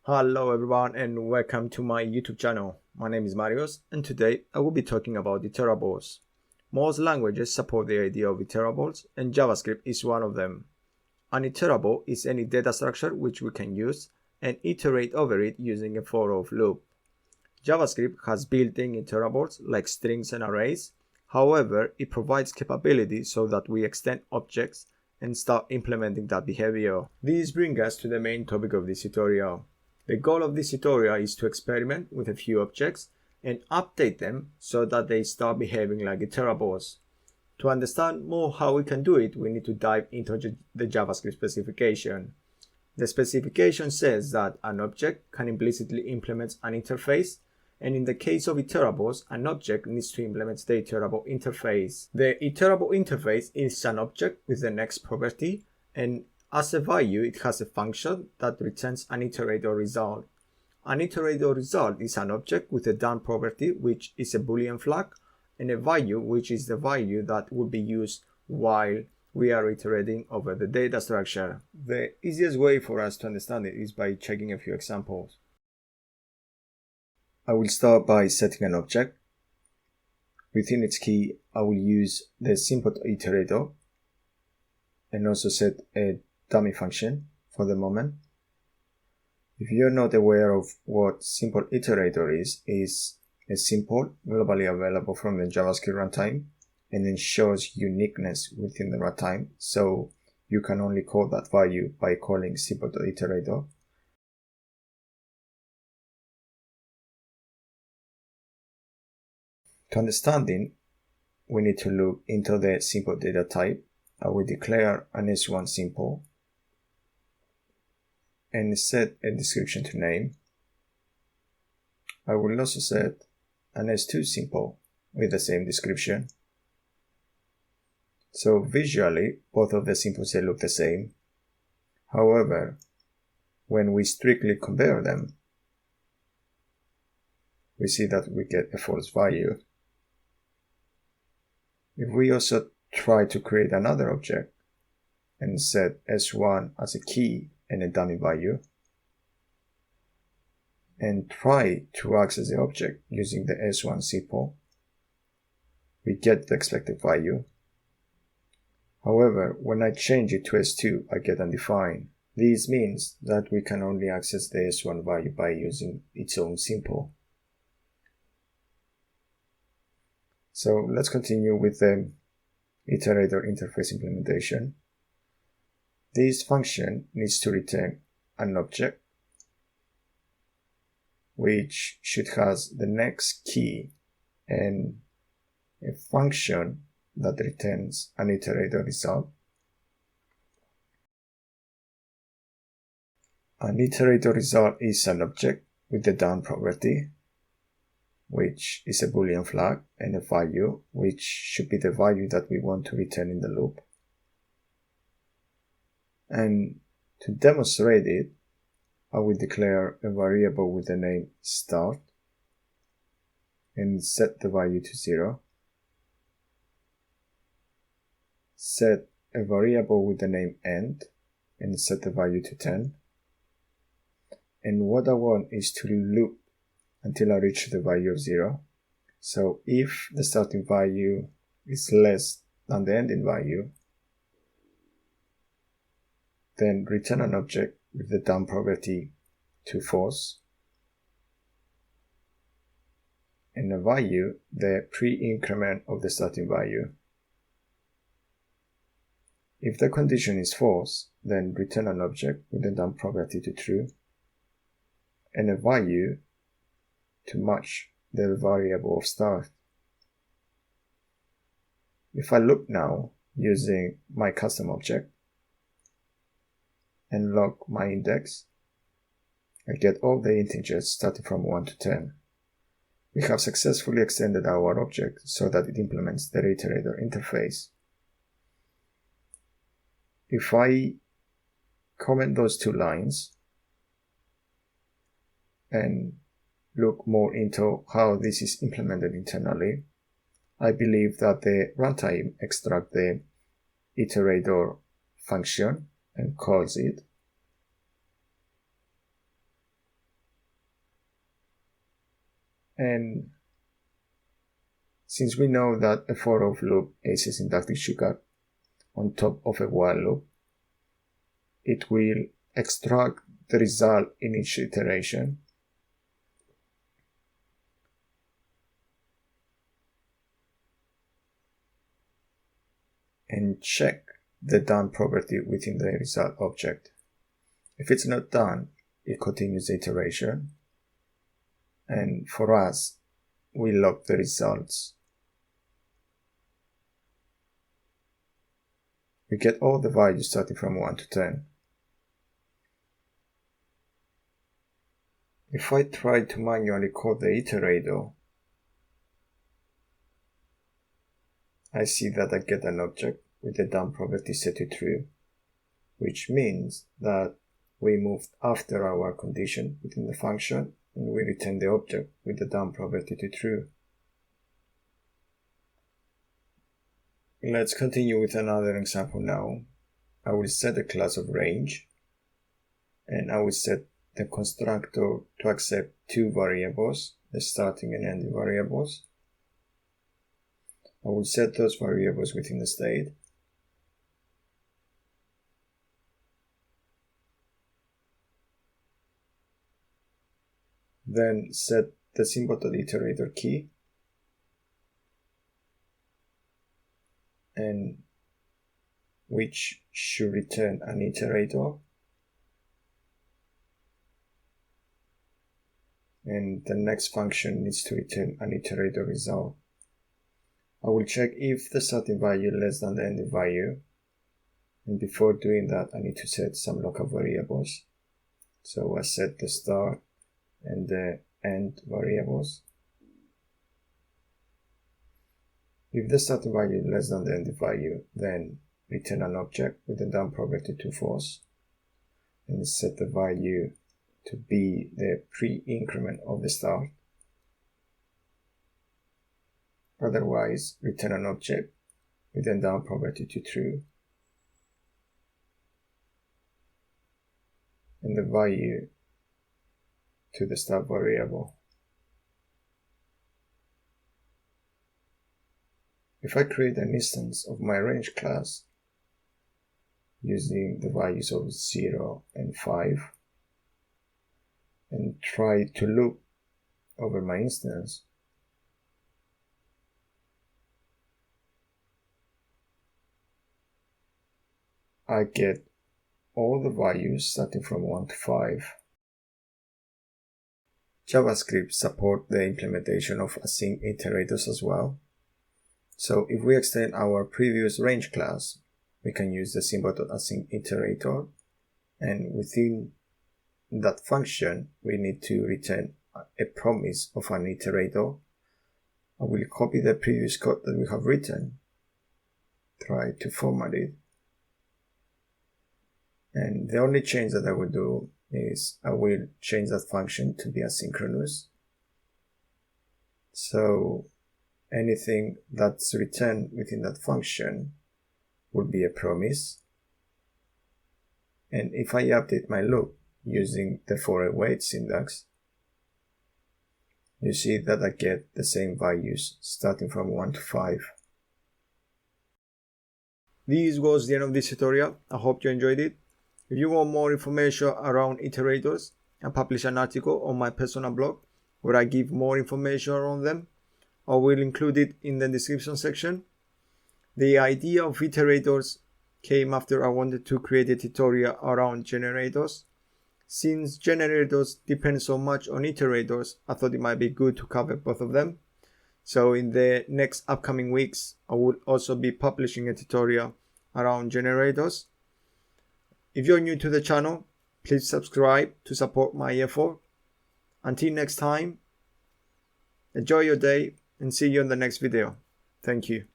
Hello everyone and welcome to my YouTube channel. My name is Marios and today I will be talking about iterables. Most languages support the idea of iterables and JavaScript is one of them. An iterable is any data structure which we can use and iterate over it using a for or loop. JavaScript has built-in iterables like strings and arrays. However, it provides capability so that we extend objects and start implementing that behavior. This brings us to the main topic of this tutorial. The goal of this tutorial is to experiment with a few objects and update them so that they start behaving like iterables. To understand more how we can do it, we need to dive into the JavaScript specification. The specification says that an object can implicitly implement an interface, and in the case of iterables, an object needs to implement the iterable interface. The iterable interface is an object with the next property, and as a value, it has a function that returns an iterator result. An iterator result is an object with a done property, which is a Boolean flag, and a value, which is the value that will be used while we are iterating over the data structure. The easiest way for us to understand it is by checking a few examples. I will start by setting an object. Within its key, I will use the simple iterator and also set a dummy function for the moment. If you're not aware of what simple iterator is a simple globally available from the JavaScript runtime and ensures uniqueness within the runtime, so you can only call that value by calling simple.iterator. To understand it, we need to look into the simple data type. I will declare an S1 simple and set a description to name. I will also set an S2 simple with the same description. So visually, both of the simples look the same. However, when we strictly compare them, we see that we get a false value. If we also try to create another object and set S1 as a key and a dummy value, and try to access the object using the S1 simple, we get the expected value. However, when I change it to S2, I get undefined. This means that we can only access the S1 value by using its own simple. So let's continue with the iterator interface implementation. This function needs to return an object which should have the next key and a function that returns an iterator result. An iterator result is an object with the done property, which is a Boolean flag, and a value, which should be the value that we want to return in the loop. And to demonstrate it, I will declare a variable with the name start and set the value to 0. Set a variable with the name end and set the value to 10. And what I want is to loop until I reach the value of 0. So if the starting value is less than the ending value, then return an object with the done property to false, and a value, the pre-increment of the starting value. If the condition is false, then return an object with the done property to true, and a value to match the variable of start. If I look now using my custom object and log my index, I get all the integers starting from 1 to 10. We have successfully extended our object so that it implements the iterator interface. If I comment those two lines and look more into how this is implemented internally, I believe that the runtime extracts the iterator function and calls it. And since we know that a for of loop is a syntactic shortcut on top of a while loop, it will extract the result in each iteration and check the done property within the result object. If it's not done, it continues the iteration, and for us, we log the results. We get all the values starting from 1 to 10. If I try to manually code the iterator, I see that I get an object with the done property set to true, which means that we moved after our condition within the function and we return the object with the done property to true. Let's continue with another example now. I will set a class of range and I will set the constructor to accept two variables, the starting and ending variables. I will set those variables within the state. Then set the symbol.iterator key and which should return an iterator, and the next function needs to return an iterator result. I will check if the starting value is less than the ending value, and before doing that I need to set some local variables. So I set the start and the end variables. If the starting value is less than the ending value, then return an object with the done property to false and set the value to be the pre-increment of the start. Otherwise, return an object with the done property to true and the value to the start variable. If I create an instance of my range class using the values of 0 and 5 and try to loop over my instance, I get all the values starting from 1 to 5. JavaScript support the implementation of Async Iterators as well. So if we extend our previous range class, we can use the symbol.async iterator, and within that function we need to return a promise of an iterator. I will copy the previous code that we have written, try to format it, and the only change that I will do is I will change that function to be asynchronous. So anything that's returned within that function will be a promise. And if I update my loop using the for await syntax, you see that I get the same values starting from 1 to 5. This was the end of this tutorial. I hope you enjoyed it. If you want more information around iterators, I publish an article on my personal blog where I give more information around them. I will include it in the description section. The idea of iterators came after I wanted to create a tutorial around generators. Since generators depend so much on iterators, I thought it might be good to cover both of them. So in the next upcoming weeks, I will also be publishing a tutorial around generators. If you're new to the channel, please subscribe to support my effort. Until next time, enjoy your day and see you in the next video. Thank you.